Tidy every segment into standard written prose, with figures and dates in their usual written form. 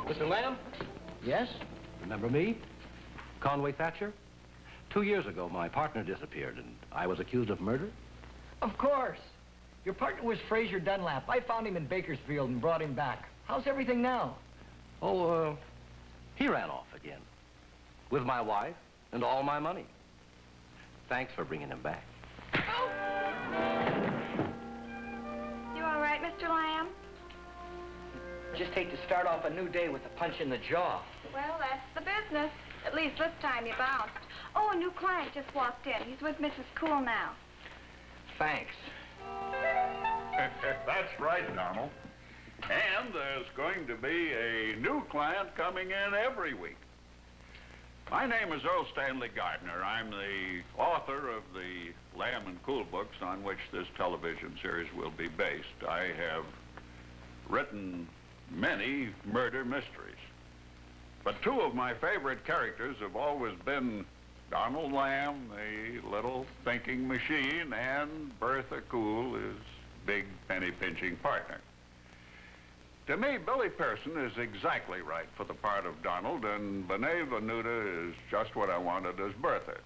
Mr. Lam? Yes? Remember me? Conway Thatcher? 2 years ago, my partner disappeared, and I was accused of murder. Of course. Your partner was Fraser Dunlap. I found him in Bakersfield and brought him back. How's everything now? Oh, he ran off again. With my wife and all my money. Thanks for bringing him back. You all right, Mr. Lamb? Just hate to start off a new day with a punch in the jaw. Well, that's the business. At least this time you bounced. Oh, a new client just walked in. He's with Mrs. Cool now. Thanks. That's right, Donald. And there's going to be a new client coming in every week. My name is Erle Stanley Gardner. I'm the author of the Lam and Cool books on which this television series will be based. I have written many murder mysteries. But two of my favorite characters have always been Donald Lam, the little thinking machine, and Bertha Cool, his big penny-pinching partner. To me, Billy Pearson is exactly right for the part of Donald, and Benet Venuta is just what I wanted as Bertha.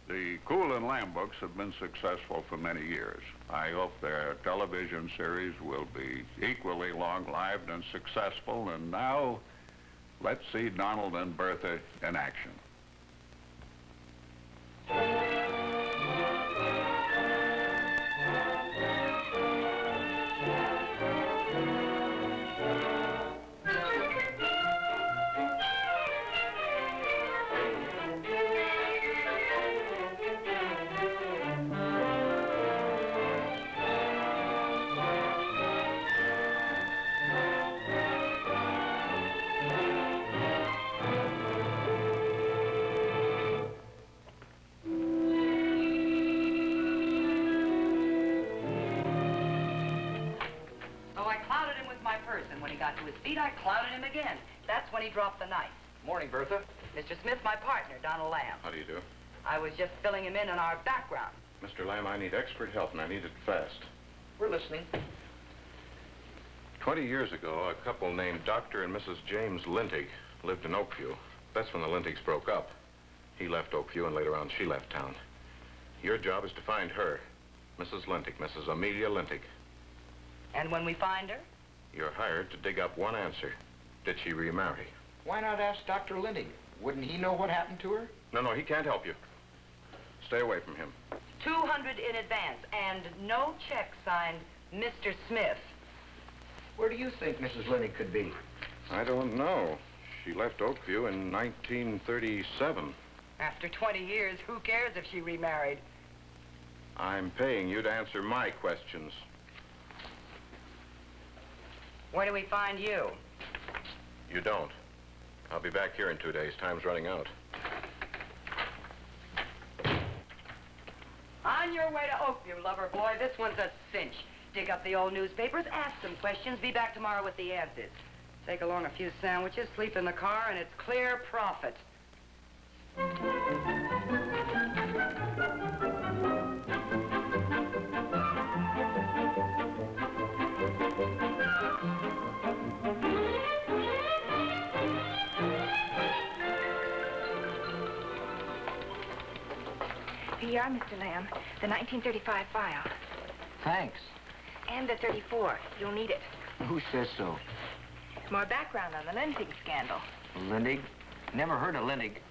The Cool and Lam books have been successful for many years. I hope their television series will be equally long-lived and successful, and now let's see Donald and Bertha in action. I clouded him again. That's when he dropped the knife. Morning, Bertha. Mr. Smith, my partner, Donald Lam. How do you do? I was just filling him in on our background. Mr. Lam, I need expert help, and I need it fast. We're listening. 20 years ago, a couple named Dr. and Mrs. James Lintig lived in Oakview. That's when the Lintigs broke up. He left Oakview, and later on, she left town. Your job is to find her, Mrs. Lintig, Mrs. Amelia Lintig. And when we find her? You're hired to dig up one answer. Did she remarry? Why not ask Dr. Lindig? Wouldn't he know what happened to her? No, he can't help you. Stay away from him. 200 in advance, and no check signed Mr. Smith. Where do you think Mrs. Lindig could be? I don't know. She left Oakview in 1937. After 20 years, who cares if she remarried? I'm paying you to answer my questions. Where do we find you? You don't. I'll be back here in 2 days. Time's running out. On your way to Oakview, lover boy. This one's a cinch. Dig up the old newspapers, ask some questions, be back tomorrow with the answers. Take along a few sandwiches, sleep in the car, and it's clear profit. Here you are, Mr. Lamb. The 1935 file. Thanks. And the 34. You'll need it. Who says so? More background on the Lintig scandal. Lindig? Never heard of Lindig.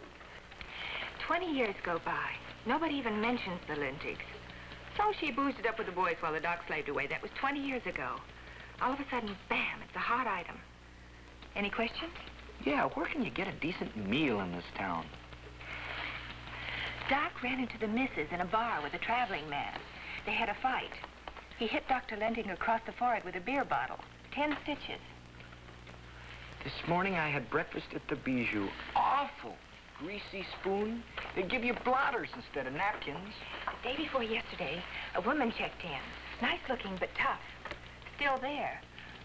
20 years go by. Nobody even mentions the Lintigs. So she boozed it up with the boys while the doc slaved away. That was 20 years ago. All of a sudden, bam, it's a hot item. Any questions? Yeah, where can you get a decent meal in this town? Doc ran into the missus in a bar with a traveling man. They had a fight. He hit Dr. Lindig across the forehead with a beer bottle. 10 stitches. This morning I had breakfast at the Bijou. Awful. Greasy spoon. They give you blotters instead of napkins. The day before yesterday, a woman checked in. Nice looking, but tough. Still there.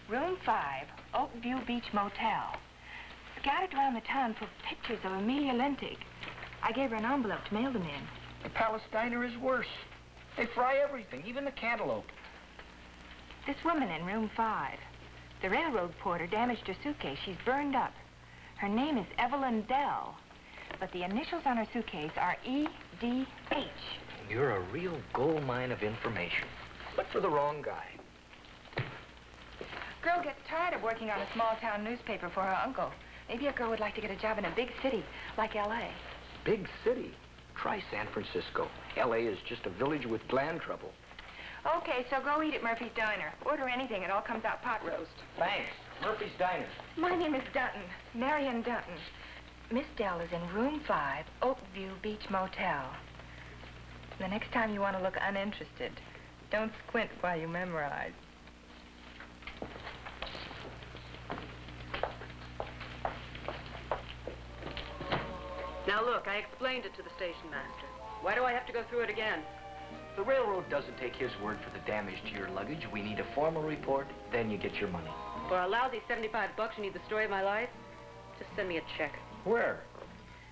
Room 5, Oakview Beach Motel. Scattered around the town for pictures of Amelia Lintig. I gave her an envelope to mail them in. The Palestiner is worse. They fry everything, even the cantaloupe. This woman in room 5. The railroad porter damaged her suitcase. She's burned up. Her name is Evelyn Dell, but the initials on her suitcase are E.D.H. You're a real gold mine of information, but for the wrong guy. Girl gets tired of working on a small-town newspaper for her uncle. Maybe a girl would like to get a job in a big city, like L.A. Big city? Try San Francisco. L.A. is just a village with gland trouble. Okay, so go eat at Murphy's Diner. Order anything. It all comes out pot roast. Thanks. Murphy's Diner. My name is Dutton. Marion Dutton. Miss Dell is in room 5, Oakview Beach Motel. The next time you want to look uninterested, don't squint while you memorize. Now look, I explained it to the station master. Why do I have to go through it again? The railroad doesn't take his word for the damage to your luggage. We need a formal report, then you get your money. For a lousy $75, you need the story of my life? Just send me a check. Where?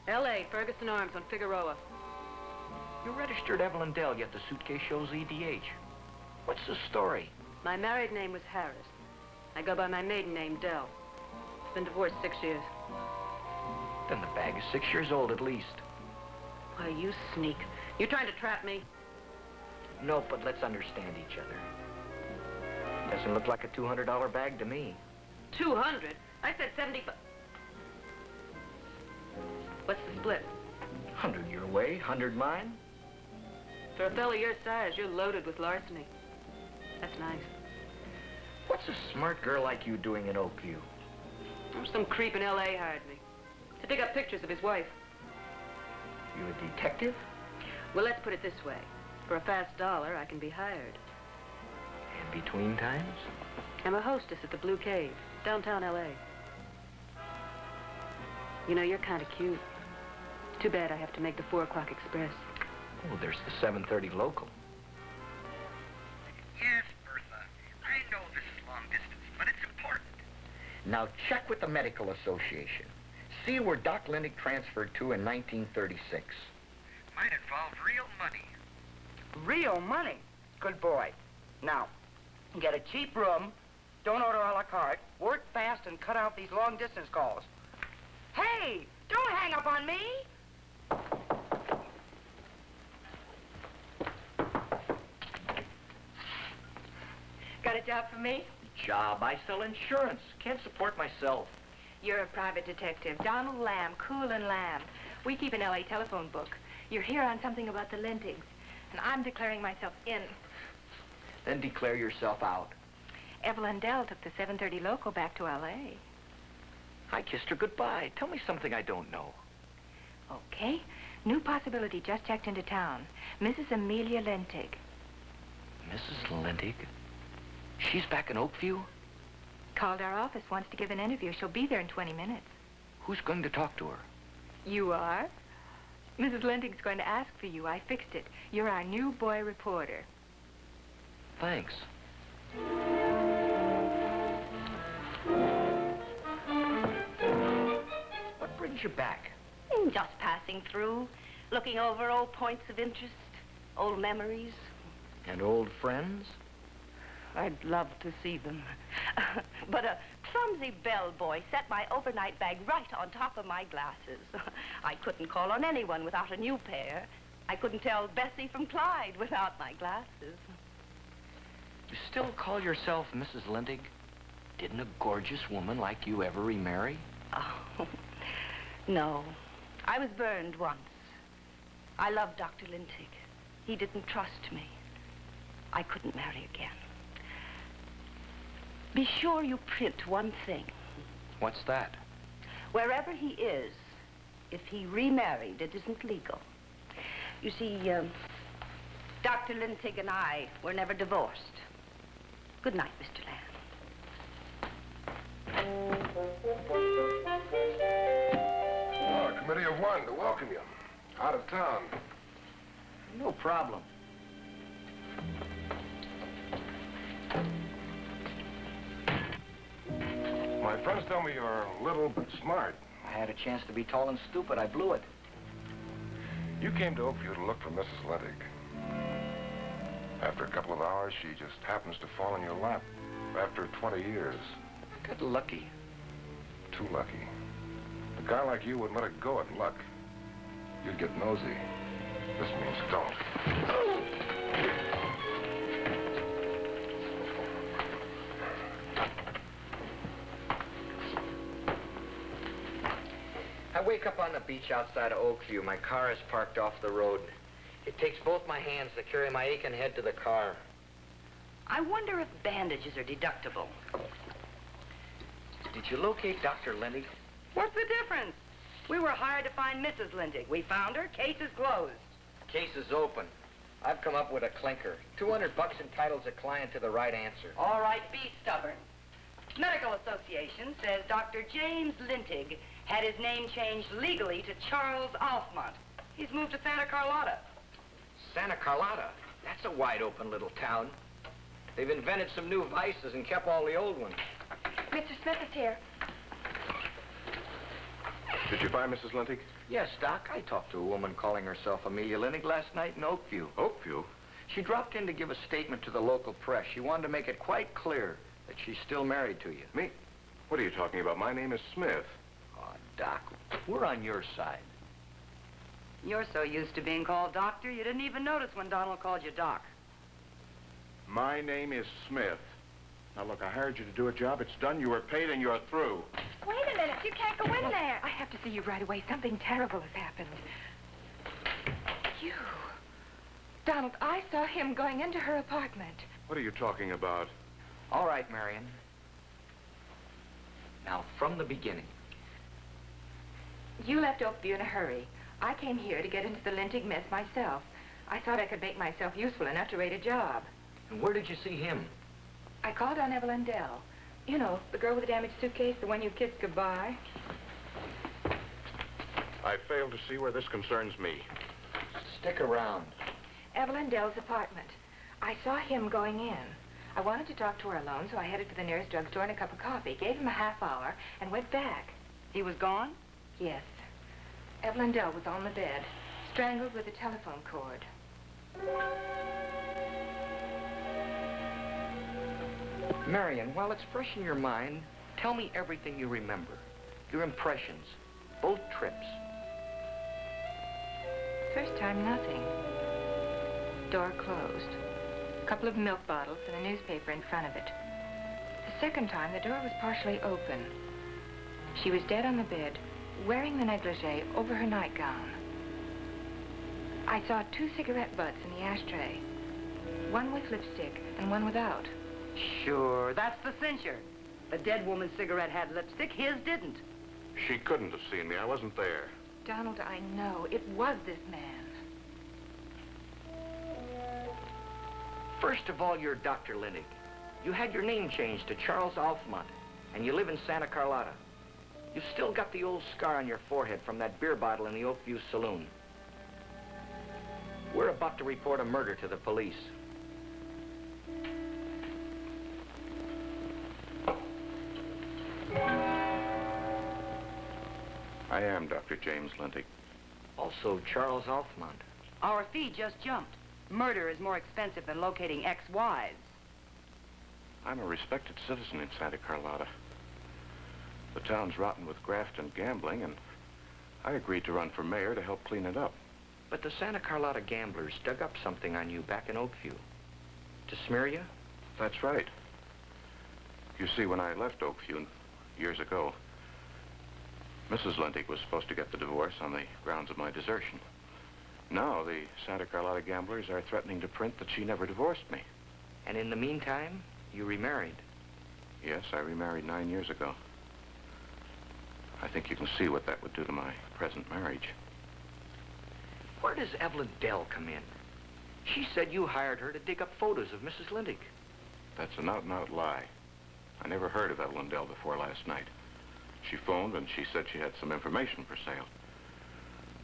L.A., Ferguson Arms on Figueroa. You registered Evelyn Dell, yet the suitcase shows EDH. What's the story? My married name was Harris. I go by my maiden name, Dell. Been divorced 6 years. Then the bag is 6 years old at least. Why, you sneak. You trying to trap me? No, but let's understand each other. Doesn't look like a $200 bag to me. 200? I said 75. What's the split? 100 your way, 100 mine. For a fellow your size, you're loaded with larceny. That's nice. What's a smart girl like you doing in Oakview? Some creep in L.A. hired me to dig up pictures of his wife. You a detective? Well, let's put it this way. For a fast dollar, I can be hired. And between times? I'm a hostess at the Blue Cave, downtown L.A. You know, you're kind of cute. Too bad I have to make the 4 o'clock express. Oh, there's the 7:30 local. Yes, Bertha. I know this is long distance, but it's important. Now check with the Medical Association. See where Doc Lindick transferred to in 1936. Might involve real money. Real money? Good boy. Now, get a cheap room, don't order a la carte, work fast, and cut out these long-distance calls. Hey, don't hang up on me! Got a job for me? Job? I sell insurance. Can't support myself. You're a private detective. Donald Lam, Cool and Lam. We keep an L.A. telephone book. You're here on something about the Lindigs, and I'm declaring myself in. Then declare yourself out. Evelyn Dell took the 7:30 local back to L.A. I kissed her goodbye. Tell me something I don't know. Okay. New possibility just checked into town. Mrs. Amelia Lindig. Mrs. Lindig? She's back in Oakview? Called our office, wants to give an interview. She'll be there in 20 minutes. Who's going to talk to her? You are? Mrs. Lindig's going to ask for you. I fixed it. You're our new boy reporter. Thanks. What brings you back? Just passing through, looking over old points of interest, old memories. And old friends? I'd love to see them. But a clumsy bellboy set my overnight bag right on top of my glasses. I couldn't call on anyone without a new pair. I couldn't tell Bessie from Clyde without my glasses. You still call yourself Mrs. Lindig? Didn't a gorgeous woman like you ever remarry? Oh, no. I was burned once. I loved Dr. Lindig. He didn't trust me. I couldn't marry again. Be sure you print one thing. What's that? Wherever he is, if he remarried, it isn't legal. You see, Dr. Lindig and I were never divorced. Good night, Mr. Lamb. Oh, a committee of one to welcome you. Out of town. No problem. My friends tell me you're little but smart. I had a chance to be tall and stupid. I blew it. You came to Oakview to look for Mrs. Lindig. After a couple of hours, she just happens to fall in your lap. After 20 years. Got lucky. Too lucky. A guy like you wouldn't let it go at luck. You'd get nosy. This means don't. I wake up on the beach outside of Oakview. My car is parked off the road. It takes both my hands to carry my aching head to the car. I wonder if bandages are deductible. Did you locate Dr. Lindy? What's the difference? We were hired to find Mrs. Lindig. We found her. Case is closed. Case is open. I've come up with a clinker. $200 entitles a client to the right answer. All right, be stubborn. Medical Association says Dr. James Lintig had his name changed legally to Charles Alfmont. He's moved to Santa Carlotta. Santa Carlotta? That's a wide-open little town. They've invented some new vices and kept all the old ones. Mr. Smith is here. Did you find Mrs. Lintig? Yes, Doc. I talked to a woman calling herself Amelia Lindig last night in Oakview. Oakview? She dropped in to give a statement to the local press. She wanted to make it quite clear that she's still married to you. Me? What are you talking about? My name is Smith. Oh, Doc, we're on your side. You're so used to being called doctor, you didn't even notice when Donald called you Doc. My name is Smith. Now, look, I hired you to do a job. It's done. You were paid, and you're through. Wait a minute. You can't go in there. I have to see you right away. Something terrible has happened. You. Donald, I saw him going into her apartment. What are you talking about? All right, Marion. Now, from the beginning. You left Oakview in a hurry. I came here to get into the Lintig mess myself. I thought I could make myself useful enough to rate a job. And where did you see him? I called on Evelyn Dell. You know, the girl with the damaged suitcase, the one you kissed goodbye. I fail to see where this concerns me. Stick around. Evelyn Dell's apartment. I saw him going in. I wanted to talk to her alone, so I headed to the nearest drugstore and a cup of coffee, gave him a half hour, and went back. He was gone? Yes. Evelyn Dell was on the bed, strangled with a telephone cord. Marion, while it's fresh in your mind, tell me everything you remember. Your impressions. Both trips. First time, nothing. Door closed. A couple of milk bottles and a newspaper in front of it. The second time, the door was partially open. She was dead on the bed, wearing the negligee over her nightgown. I saw 2 cigarette butts in the ashtray. One with lipstick and one without. Sure, that's the cincher. The dead woman's cigarette had lipstick, his didn't. She couldn't have seen me. I wasn't there. Donald, I know. It was this man. First of all, you're Dr. Lindig. You had your name changed to Charles Alfmont, and you live in Santa Carlotta. You've still got the old scar on your forehead from that beer bottle in the Oakview saloon. We're about to report a murder to the police. I am Dr. James Lintig. Also, Charles Alfmont. Our fee just jumped. Murder is more expensive than locating ex-wives. I'm a respected citizen in Santa Carlotta. The town's rotten with graft and gambling, and I agreed to run for mayor to help clean it up. But the Santa Carlotta gamblers dug up something on you back in Oakview. To smear you? That's right. You see, when I left Oakview years ago, Mrs. Lindig was supposed to get the divorce on the grounds of my desertion. Now, the Santa Carlotta gamblers are threatening to print that she never divorced me. And in the meantime, you remarried. Yes, I remarried 9 years ago. I think you can see what that would do to my present marriage. Where does Evelyn Dell come in? She said you hired her to dig up photos of Mrs. Lindig. That's an out-and-out lie. I never heard of Evelyn Dell before last night. She phoned and she said she had some information for sale.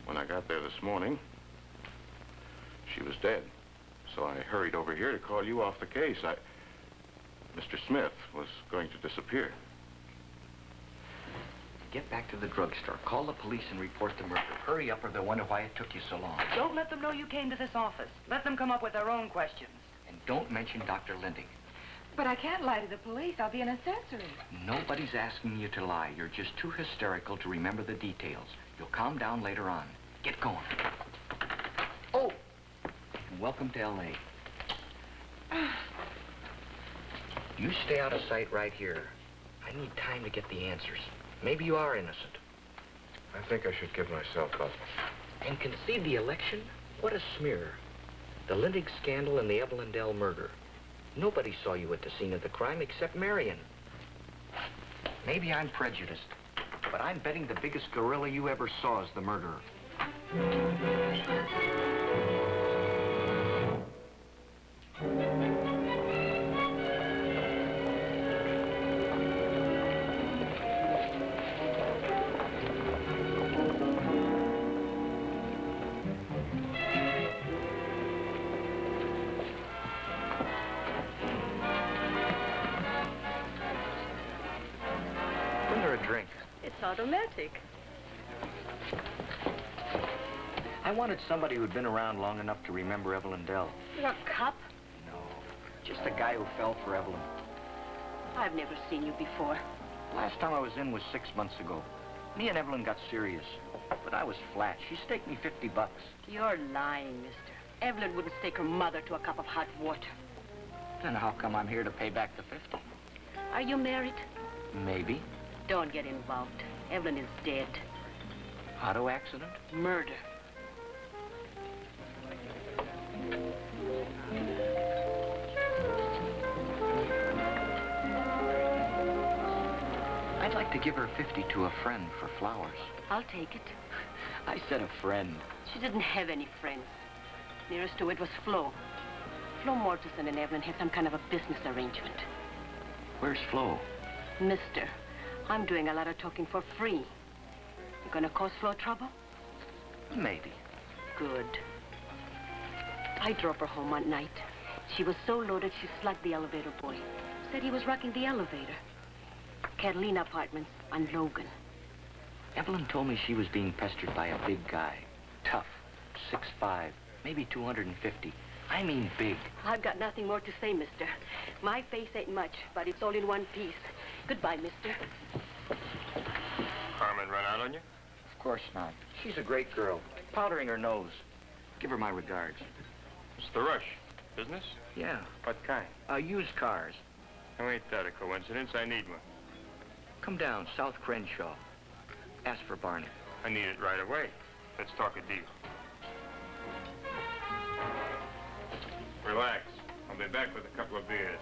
When I got there this morning, she was dead. So I hurried over here to call you off the case. Mr. Smith was going to disappear. Get back to the drugstore. Call the police and report the murder. Hurry up or they'll wonder why it took you so long. Don't let them know you came to this office. Let them come up with their own questions. And don't mention Dr. Lindig. But I can't lie to the police. I'll be an accessory. Nobody's asking you to lie. You're just too hysterical to remember the details. You'll calm down later on. Get going. Oh, and welcome to L.A. You stay out of sight right here. I need time to get the answers. Maybe you are innocent. I think I should give myself up. And concede the election? What a smear. The Lindig scandal and the Evelyn Dell murder. Nobody saw you at the scene of the crime except Marion. Maybe I'm prejudiced, but I'm betting the biggest gorilla you ever saw is the murderer. Drink. It's automatic. I wanted somebody who'd been around long enough to remember Evelyn Dell. You're a cop? No, just a guy who fell for Evelyn. I've never seen you before. Last time I was in was 6 months ago. Me and Evelyn got serious, but I was flat. She staked me $50. You're lying, mister. Evelyn wouldn't stake her mother to a cup of hot water. Then how come I'm here to pay back the 50? Are you married? Maybe. Don't get involved. Evelyn is dead. Auto accident? Murder. I'd like to give her 50 to a friend for flowers. I'll take it. I said a friend. She didn't have any friends. Nearest to it was Flo. Flo Mortensen and Evelyn had some kind of a business arrangement. Where's Flo? Mister, I'm doing a lot of talking for free. You gonna cause Flo trouble? Maybe. Good. I drove her home one night. She was so loaded she slugged the elevator boy. Said he was wrecking the elevator. Catalina Apartments on Logan. Evelyn told me she was being pestered by a big guy. Tough. 6'5", maybe 250. I mean big. I've got nothing more to say, mister. My face ain't much, but it's all in one piece. Goodbye, mister. Carmen run out on you? Of course not. She's a great girl. Powdering her nose. Give her my regards. What's the rush? Business? Yeah. What kind? Used cars. How ain't that a coincidence? I need one. Come down, South Crenshaw. Ask for Barney. I need it right away. Let's talk a deal. Relax. I'll be back with a couple of beers.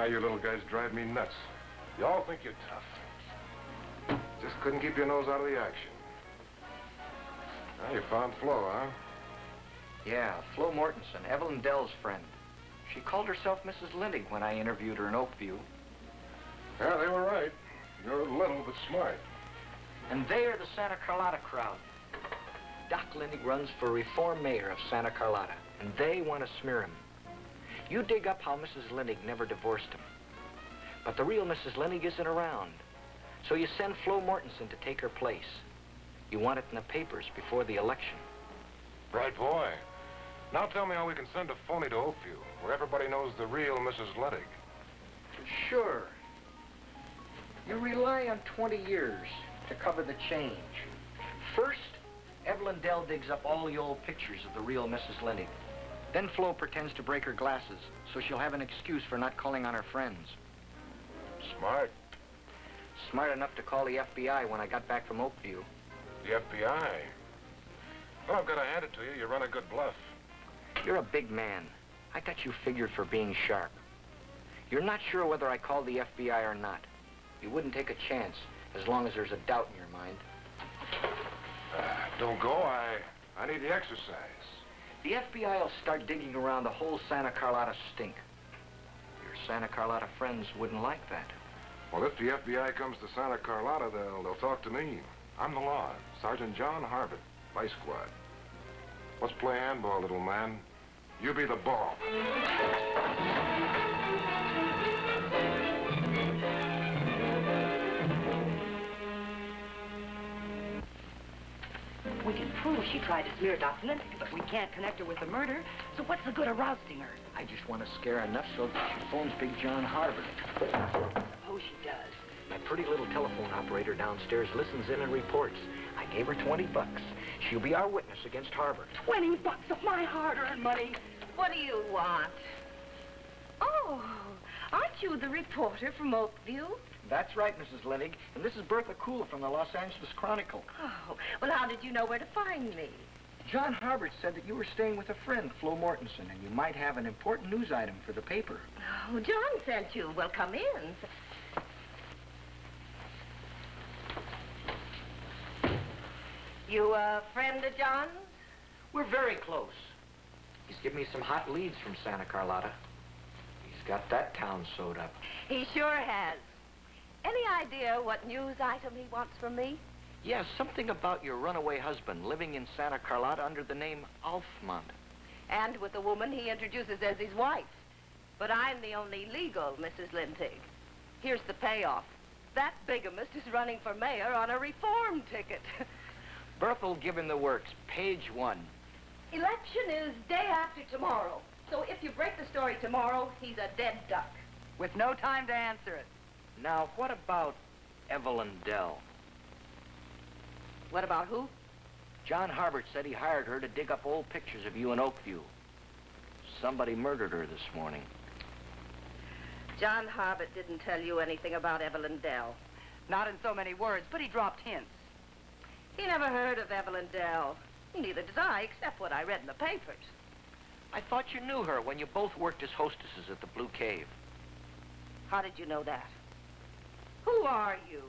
You little guys drive me nuts. You all think you're tough. Just couldn't keep your nose out of the action. Now you found Flo, huh? Yeah, Flo Mortensen, Evelyn Dell's friend. She called herself Mrs. Lindig when I interviewed her in Oakview. Yeah, they were right. You're little but smart. And they are the Santa Carlotta crowd. Doc Lindig runs for reform mayor of Santa Carlotta, and they want to smear him. You dig up how Mrs. Lindig never divorced him. But the real Mrs. Lindig isn't around. So you send Flo Mortensen to take her place. You want it in the papers before the election. Right, boy. Now tell me how we can send a phony to Oakview, where everybody knows the real Mrs. Lindig. Sure. You rely on 20 years to cover the change. First, Evelyn Dell digs up all the old pictures of the real Mrs. Lindig. Then Flo pretends to break her glasses, so she'll have an excuse for not calling on her friends. Smart. Smart enough to call the FBI when I got back from Oakview. The FBI? Well, I've got to hand it to you. You run a good bluff. You're a big man. I got you figured for being sharp. You're not sure whether I called the FBI or not. You wouldn't take a chance as long as there's a doubt in your mind. Don't go. I need the exercise. The FBI will start digging around the whole Santa Carlotta stink. Your Santa Carlotta friends wouldn't like that. Well, if the FBI comes to Santa Carlotta, they'll talk to me. I'm the law. Sergeant John Harvard, Vice Squad. Let's play handball, little man. You be the ball. We can prove she tried to smear Doc Lintic, but we can't connect her with the murder, so what's the good of rousting her? I just want to scare her enough so that she phones Big John Harvard. Oh, she does. My pretty little telephone operator downstairs listens in and reports. I gave her $20. She'll be our witness against Harvard. $20 of my hard-earned money. What do you want? Oh, aren't you the reporter from Oakview? That's right, Mrs. Lennig. And this is Bertha Cool from the Los Angeles Chronicle. Oh, well, how did you know where to find me? John Harvard said that you were staying with a friend, Flo Mortensen, and you might have an important news item for the paper. Oh, John sent you. Well, come in. You a friend of John's? We're very close. He's given me some hot leads from Santa Carlotta. He's got that town sewed up. He sure has. Any idea what news item he wants from me? Yes, something about your runaway husband living in Santa Carlotta under the name Alfmont. And with a woman he introduces as his wife. But I'm the only legal Mrs. Lintig. Here's the payoff. That bigamist is running for mayor on a reform ticket. Bertha'll give him the works. Page 1. Election is day after tomorrow. So if you break the story tomorrow, he's a dead duck. With no time to answer it. Now, what about Evelyn Dell? What about who? John Harvard said he hired her to dig up old pictures of you in Oakview. Somebody murdered her this morning. John Harvard didn't tell you anything about Evelyn Dell. Not in so many words, but he dropped hints. He never heard of Evelyn Dell. Neither did I, except what I read in the papers. I thought you knew her when you both worked as hostesses at the Blue Cave. How did you know that? Who are you?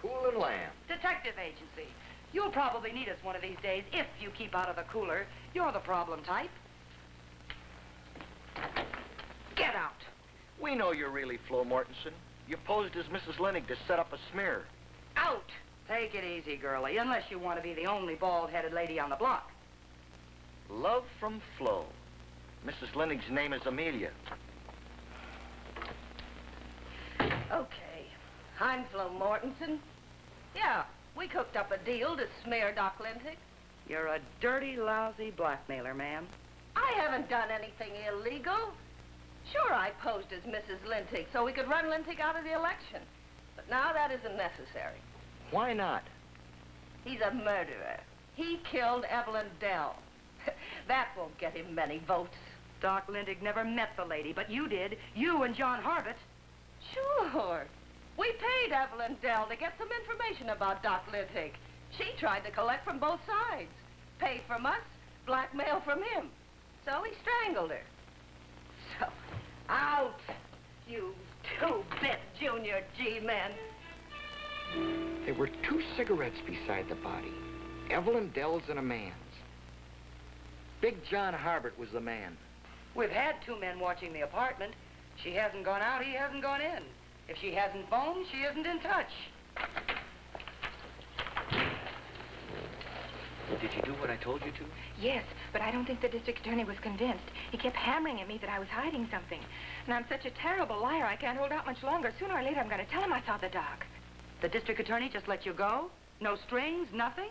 Cool and Lamb. Detective agency. You'll probably need us one of these days if you keep out of the cooler. You're the problem type. Get out. We know you're really Flo Mortensen. You posed as Mrs. Lennig to set up a smear. Out. Take it easy, girlie, unless you want to be the only bald-headed lady on the block. Love from Flo. Mrs. Lennig's name is Amelia. Okay. I'm Flo Mortensen. Yeah, we cooked up a deal to smear Doc Lintic. You're a dirty, lousy blackmailer, ma'am. I haven't done anything illegal. Sure, I posed as Mrs. Lintic so we could run Lintic out of the election. But now that isn't necessary. Why not? He's a murderer. He killed Evelyn Dell. That won't get him many votes. Doc Lindig never met the lady, but you did. You and John Harvard. Sure. We paid Evelyn Dell to get some information about Doc Lintic. She tried to collect from both sides. Pay from us, blackmail from him. So he strangled her. So, out, you two-bit junior G-men. There were 2 cigarettes beside the body. Evelyn Dell's and a man's. Big John Harvard was the man. We've had 2 men watching the apartment. She hasn't gone out, he hasn't gone in. If she hasn't phoned, she isn't in touch. Did you do what I told you to? Yes, but I don't think the district attorney was convinced. He kept hammering at me that I was hiding something. And I'm such a terrible liar, I can't hold out much longer. Sooner or later, I'm going to tell him I saw the doc. The district attorney just let you go? No strings, nothing?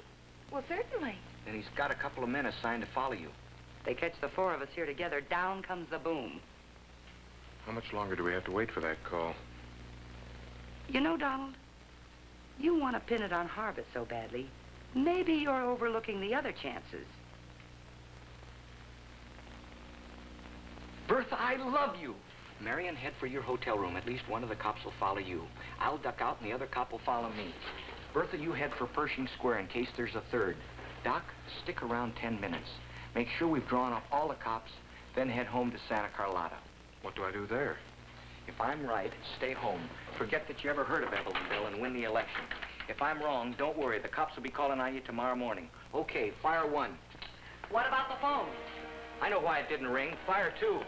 Well, certainly. And he's got a couple of men assigned to follow you. They catch the 4 of us here together, down comes the boom. How much longer do we have to wait for that call? You know, Donald, you want to pin it on Harvard so badly. Maybe you're overlooking the other chances. Bertha, I love you. Marion, head for your hotel room. At least one of the cops will follow you. I'll duck out and the other cop will follow me. Bertha, you head for Pershing Square in case there's a third. Doc, stick around 10 minutes. Make sure we've drawn off all the cops, then head home to Santa Carlotta. What do I do there? If I'm right, stay home. Forget that you ever heard of Evelyn Dell and win the election. If I'm wrong, don't worry. The cops will be calling on you tomorrow morning. Okay, fire 1. What about the phone? I know why it didn't ring. Fire, too.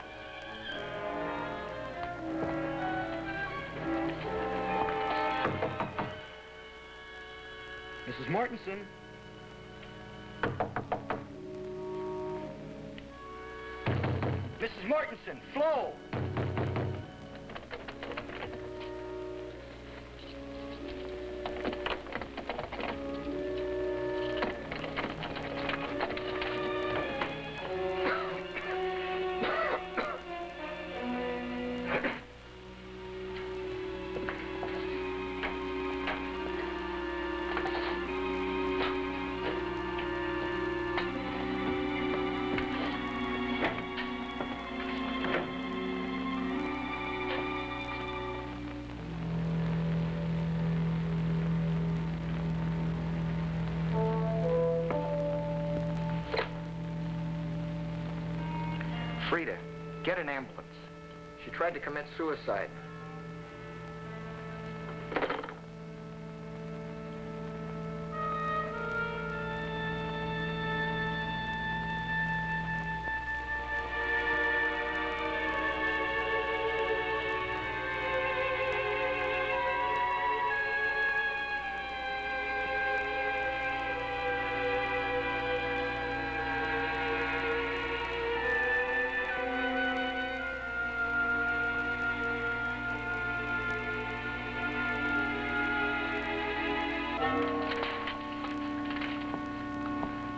Mrs. Mortensen. Mrs. Mortensen, Flo. Frida, get an ambulance. She tried to commit suicide.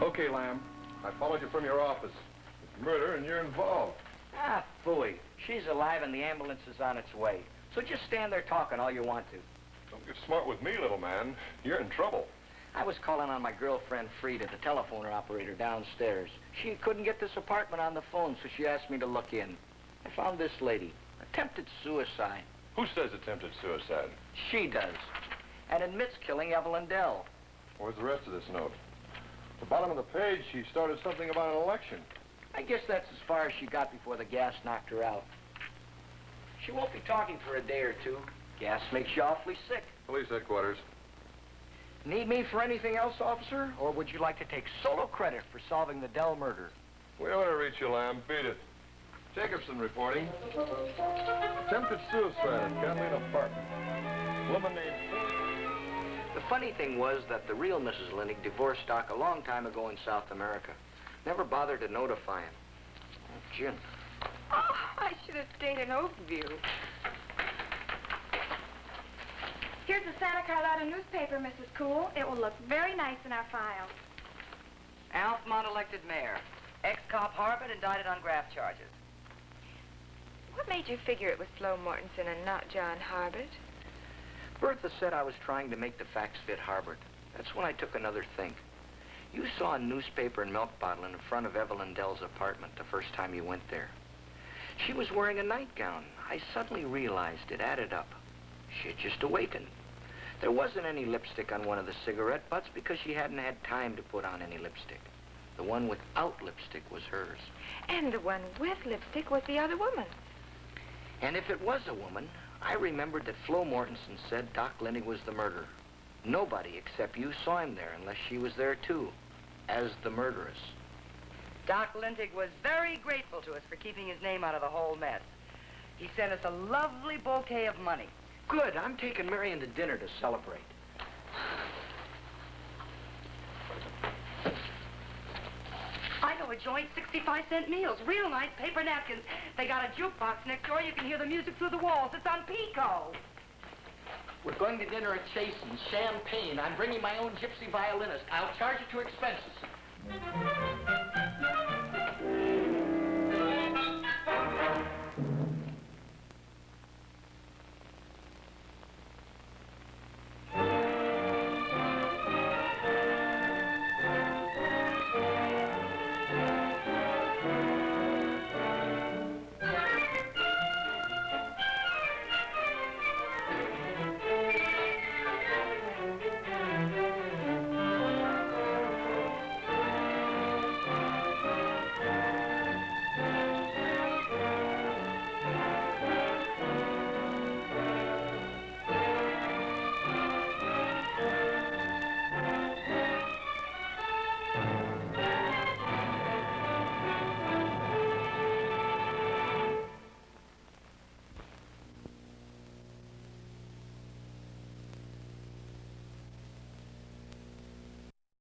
Okay, Lam. I followed you from your office. It's murder and you're involved. Ah, phooey. She's alive and the ambulance is on its way. So just stand there talking all you want to. Don't get smart with me, little man. You're in trouble. I was calling on my girlfriend, Frida, the telephone operator downstairs. She couldn't get this apartment on the phone, so she asked me to look in. I found this lady. Attempted suicide. Who says attempted suicide? She does. And admits killing Evelyn Dell. Where's the rest of this note? At the bottom of the page, she started something about an election. I guess that's as far as she got before the gas knocked her out. She won't be talking for a day or two. Gas makes you awfully sick. Police headquarters. Need me for anything else, officer? Or would you like to take solo credit for solving the Dell murder? We ought to reach you, Lamb. Beat it. Jacobson reporting. Attempted suicide at Kathleen apartment. Woman named... The funny thing was that the real Mrs. Lindig divorced Doc a long time ago in South America. Never bothered to notify him. Oh, Jim. Oh, I should have stayed in Oakview. Here's the Santa Carlota newspaper, Mrs. Cool. It will look very nice in our file. Alfmont elected mayor. Ex-cop Harbert indicted on graft charges. What made you figure it was Flo Mortensen and not John Harbert? Bertha said I was trying to make the facts fit Harbert. That's when I took another think. You saw a newspaper and milk bottle in front of Evelyn Dell's apartment the first time you went there. She was wearing a nightgown. I suddenly realized it added up. She had just awakened. There wasn't any lipstick on one of the cigarette butts because she hadn't had time to put on any lipstick. The one without lipstick was hers. And the one with lipstick was the other woman. And if it was a woman, I remembered that Flo Mortensen said Doc Lindig was the murderer. Nobody except you saw him there unless she was there too, as the murderess. Doc Lindig was very grateful to us for keeping his name out of the whole mess. He sent us a lovely bouquet of money. Good. I'm taking Marion to dinner to celebrate. I know a joint, 65-cent meals, real nice paper napkins. They got a jukebox next door. You can hear the music through the walls. It's on Pico. We're going to dinner at Chasen's, champagne. I'm bringing my own gypsy violinist. I'll charge it to expenses.